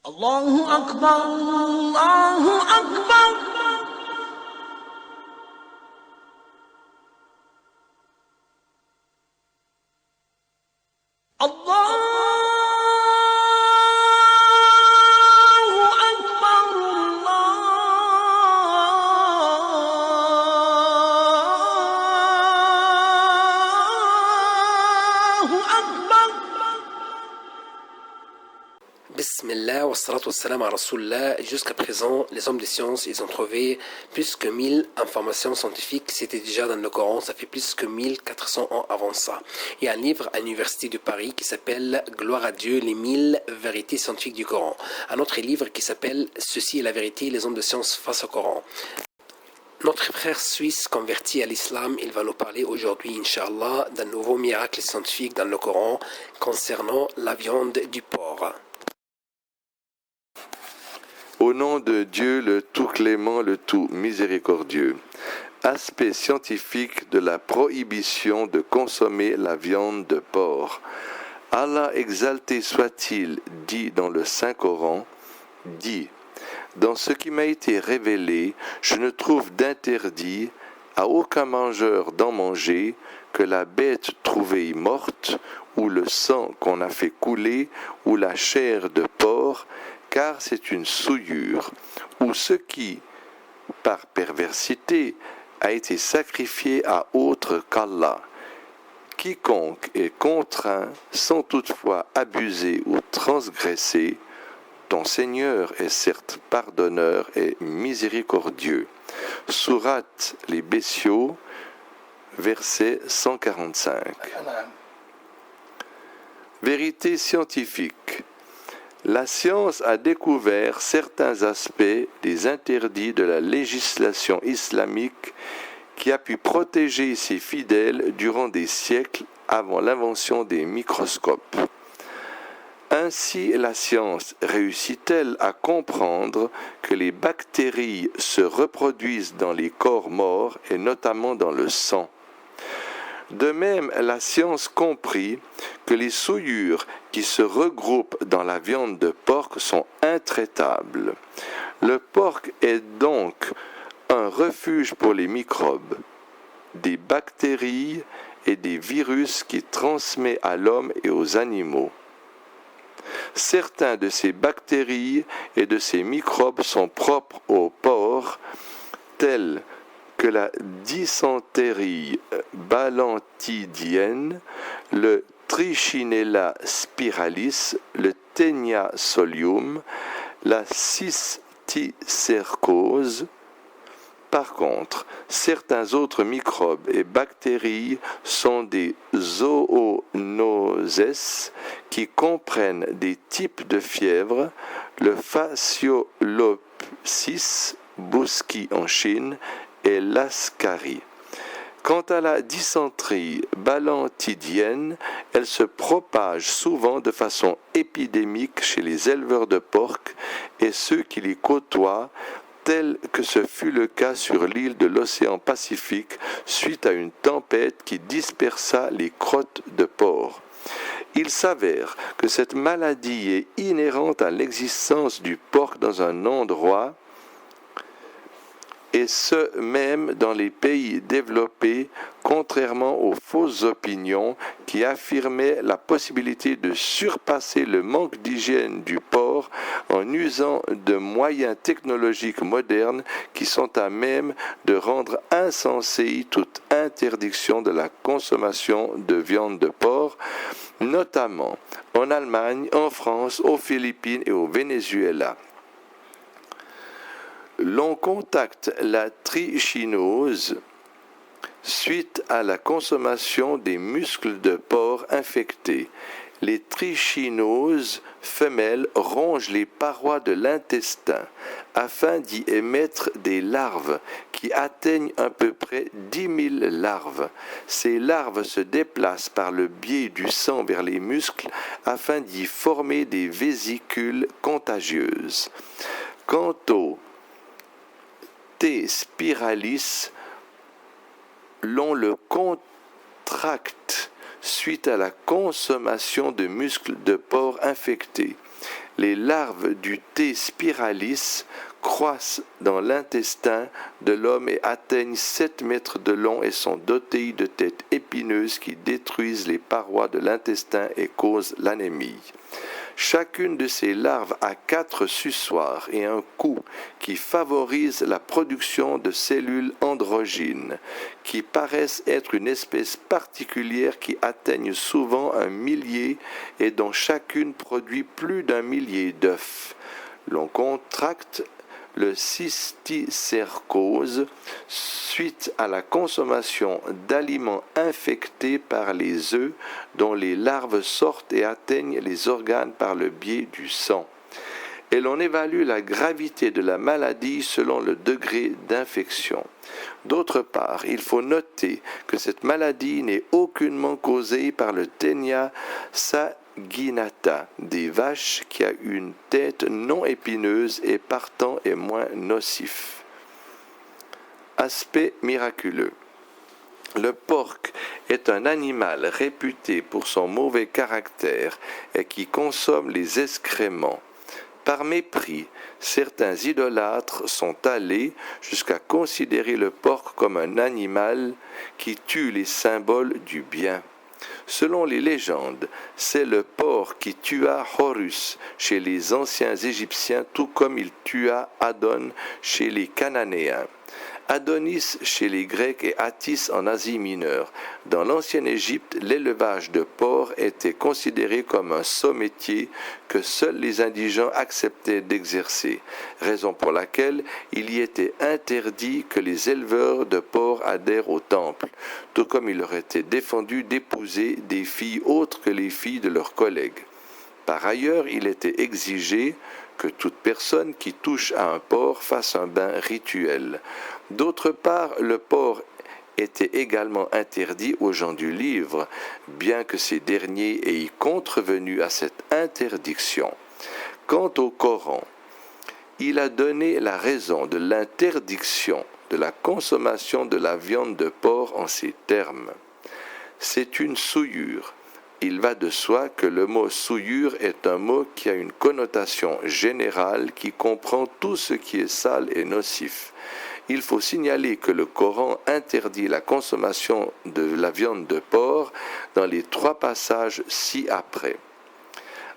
Allahu Akbar, Allahu Akbar. Allahu Akbar, Allahu Akbar. Bismillah, wa salatu wa salam à Rasulullah. Jusqu'à présent, les hommes de science, ils ont trouvé plus que 1000 informations scientifiques. C'était déjà dans le Coran, ça fait plus que 1400 ans avant ça. Il y a un livre à l'Université de Paris qui s'appelle Gloire à Dieu, les 1000 vérités scientifiques du Coran. Un autre livre qui s'appelle Ceci est la vérité, les hommes de science face au Coran. Notre frère suisse converti à l'islam, il va nous parler aujourd'hui, Inch'Allah, d'un nouveau miracle scientifique dans le Coran concernant la viande du porc. Au nom de Dieu, le tout clément, le tout miséricordieux. Aspect scientifique de la prohibition de consommer la viande de porc. Allah exalté soit-il, dit dans le Saint-Coran, dit « Dans ce qui m'a été révélé, je ne trouve d'interdit à aucun mangeur d'en manger que la bête trouvée morte, ou le sang qu'on a fait couler, ou la chair de porc, car c'est une souillure, ou ce qui, par perversité, a été sacrifié à autre qu'Allah. Quiconque est contraint, sans toutefois abuser ou transgresser, ton Seigneur est certes pardonneur et miséricordieux. Sourate les Bestiaux, verset 145. Vérité scientifique. La science a découvert certains aspects des interdits de la législation islamique qui a pu protéger ses fidèles durant des siècles avant l'invention des microscopes. Ainsi, la science réussit-elle à comprendre que les bactéries se reproduisent dans les corps morts et notamment dans le sang. De même, la science comprit que les souillures qui se regroupent dans la viande de porc sont intraitables. Le porc est donc un refuge pour les microbes, des bactéries et des virus qui transmettent à l'homme et aux animaux. Certains de ces bactéries et de ces microbes sont propres au porc, tels que la dysenterie balantidienne, le Trichinella spiralis, le Taenia solium, la cysticercose. Par contre, certains autres microbes et bactéries sont des zoonoses qui comprennent des types de fièvre, le Fasciolopsis boschi en Chine et l'ascarie. Quant à la dysenterie balantidienne, elle se propage souvent de façon épidémique chez les éleveurs de porcs et ceux qui les côtoient, tel que ce fut le cas sur l'île de l'océan Pacifique suite à une tempête qui dispersa les crottes de porc. Il s'avère que cette maladie est inhérente à l'existence du porc dans un endroit, et ce même dans les pays développés, contrairement aux fausses opinions qui affirmaient la possibilité de surpasser le manque d'hygiène du porc en usant de moyens technologiques modernes qui sont à même de rendre insensée toute interdiction de la consommation de viande de porc, notamment en Allemagne, en France, aux Philippines et au Venezuela. L'on contacte la trichinose suite à la consommation des muscles de porc infectés. Les trichinoses femelles rongent les parois de l'intestin afin d'y émettre des larves qui atteignent à peu près 10 000 larves. Ces larves se déplacent par le biais du sang vers les muscles afin d'y former des vésicules contagieuses. Quant au T. spiralis, l'on le contracte suite à la consommation de muscles de porc infectés. Les larves du T. spiralis croissent dans l'intestin de l'homme et atteignent 7 mètres de long et sont dotées de têtes épineuses qui détruisent les parois de l'intestin et causent l'anémie. Chacune de ces larves a 4 suçoirs et un cou qui favorise la production de cellules androgynes, qui paraissent être une espèce particulière qui atteignent souvent 1 millier et dont chacune produit plus d'1 millier d'œufs. L'on contracte le cysticercose suite à la consommation d'aliments infectés par les œufs dont les larves sortent et atteignent les organes par le biais du sang. Et l'on évalue la gravité de la maladie selon le degré d'infection. D'autre part, il faut noter que cette maladie n'est aucunement causée par le Taenia saginata des vaches qui a une tête non épineuse et partant est moins nocif. Aspect miraculeux. Le porc est un animal réputé pour son mauvais caractère et qui consomme les excréments. Par mépris, certains idolâtres sont allés jusqu'à considérer le porc comme un animal qui tue les symboles du bien. Selon les légendes, c'est le porc qui tua Horus chez les anciens Égyptiens, tout comme il tua Adon chez les Cananéens. Adonis chez les Grecs et Attis en Asie mineure. Dans l'ancienne Égypte, l'élevage de porcs était considéré comme un sot métier que seuls les indigents acceptaient d'exercer, raison pour laquelle il y était interdit que les éleveurs de porcs adhèrent au temple, tout comme il leur était défendu d'épouser des filles autres que les filles de leurs collègues. Par ailleurs, il était exigé que toute personne qui touche à un porc fasse un bain rituel. D'autre part, le porc était également interdit aux gens du livre, bien que ces derniers aient contrevenu à cette interdiction. Quant au Coran, il a donné la raison de l'interdiction de la consommation de la viande de porc en ces termes. C'est une souillure. Il va de soi que le mot souillure est un mot qui a une connotation générale qui comprend tout ce qui est sale et nocif. Il faut signaler que le Coran interdit la consommation de la viande de porc dans les 3 passages ci-après.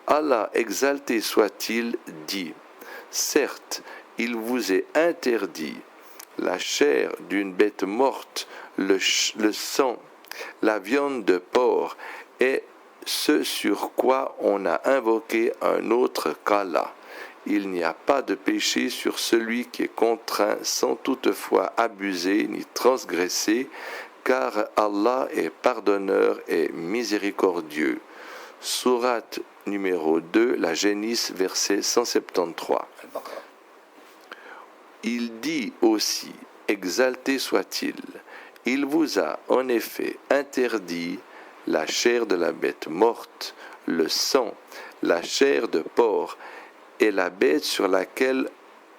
Allah exalté soit-il dit « Certes, il vous est interdit la chair d'une bête morte, le sang, la viande de porc et ce sur quoi on a invoqué un autre qu'Allah. Il n'y a pas de péché sur celui qui est contraint sans toutefois abuser ni transgresser, car Allah est pardonneur et miséricordieux. Sourate numéro 2, la Génisse, verset 173. Il dit aussi, exalté soit-il, il vous a en effet interdit la chair de la bête morte, le sang, la chair de porc, et la bête sur laquelle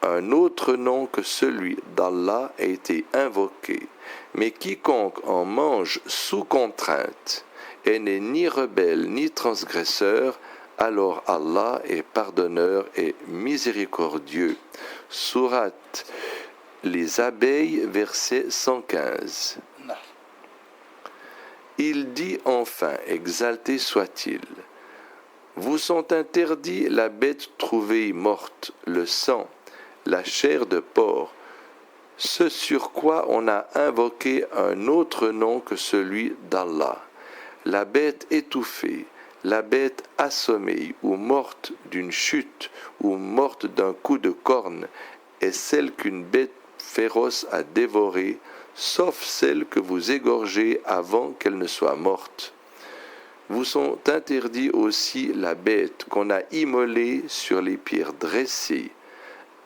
un autre nom que celui d'Allah a été invoqué. Mais quiconque en mange sous contrainte et n'est ni rebelle ni transgresseur, alors Allah est pardonneur et miséricordieux. Sourate les abeilles, verset 115. Il dit enfin, exalté soit-il, vous sont interdits la bête trouvée morte, le sang, la chair de porc, ce sur quoi on a invoqué un autre nom que celui d'Allah, la bête étouffée, la bête assommée ou morte d'une chute ou morte d'un coup de corne est celle qu'une bête féroce a dévorée, sauf celle que vous égorgez avant qu'elle ne soit morte. Vous sont interdits aussi la bête qu'on a immolée sur les pierres dressées,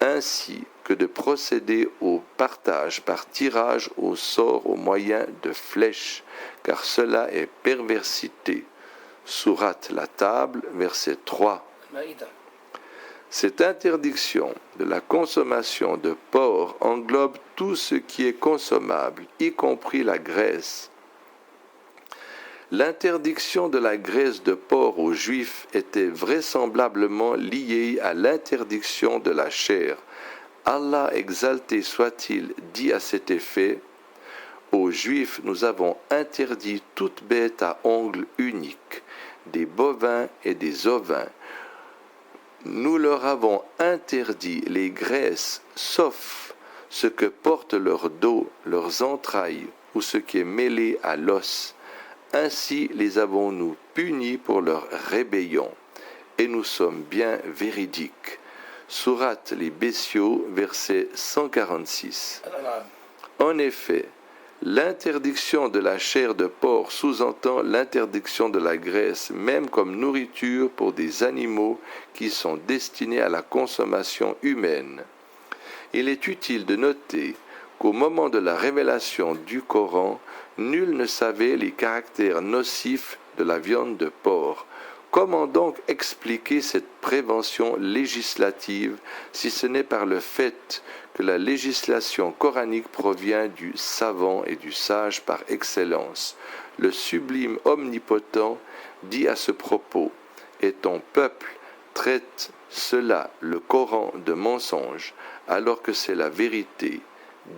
ainsi que de procéder au partage par tirage au sort au moyen de flèches, car cela est perversité. Sourate la table, verset 3. Cette interdiction de la consommation de porc englobe tout ce qui est consommable, y compris la graisse. L'interdiction de la graisse de porc aux Juifs était vraisemblablement liée à l'interdiction de la chair. Allah exalté soit-il dit à cet effet: aux Juifs nous avons interdit toute bête à ongles uniques, des bovins et des ovins. Nous leur avons interdit les graisses, sauf ce que portent leur dos, leurs entrailles, ou ce qui est mêlé à l'os. Ainsi les avons-nous punis pour leur rébellion, et nous sommes bien véridiques. Sourate les Bestiaux, verset 146. En effet, l'interdiction de la chair de porc sous-entend l'interdiction de la graisse, même comme nourriture pour des animaux qui sont destinés à la consommation humaine. Il est utile de noter qu'au moment de la révélation du Coran, nul ne savait les caractères nocifs de la viande de porc. Comment donc expliquer cette prévention législative si ce n'est par le fait que la législation coranique provient du savant et du sage par excellence? Le sublime omnipotent dit à ce propos: et ton peuple traite cela, le Coran, de mensonge, alors que c'est la vérité.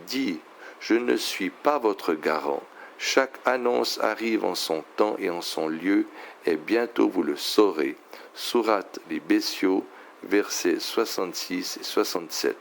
Dis, je ne suis pas votre garant. Chaque annonce arrive en son temps et en son lieu, et bientôt vous le saurez. Sourate les Bestiaux, versets 66 et 67.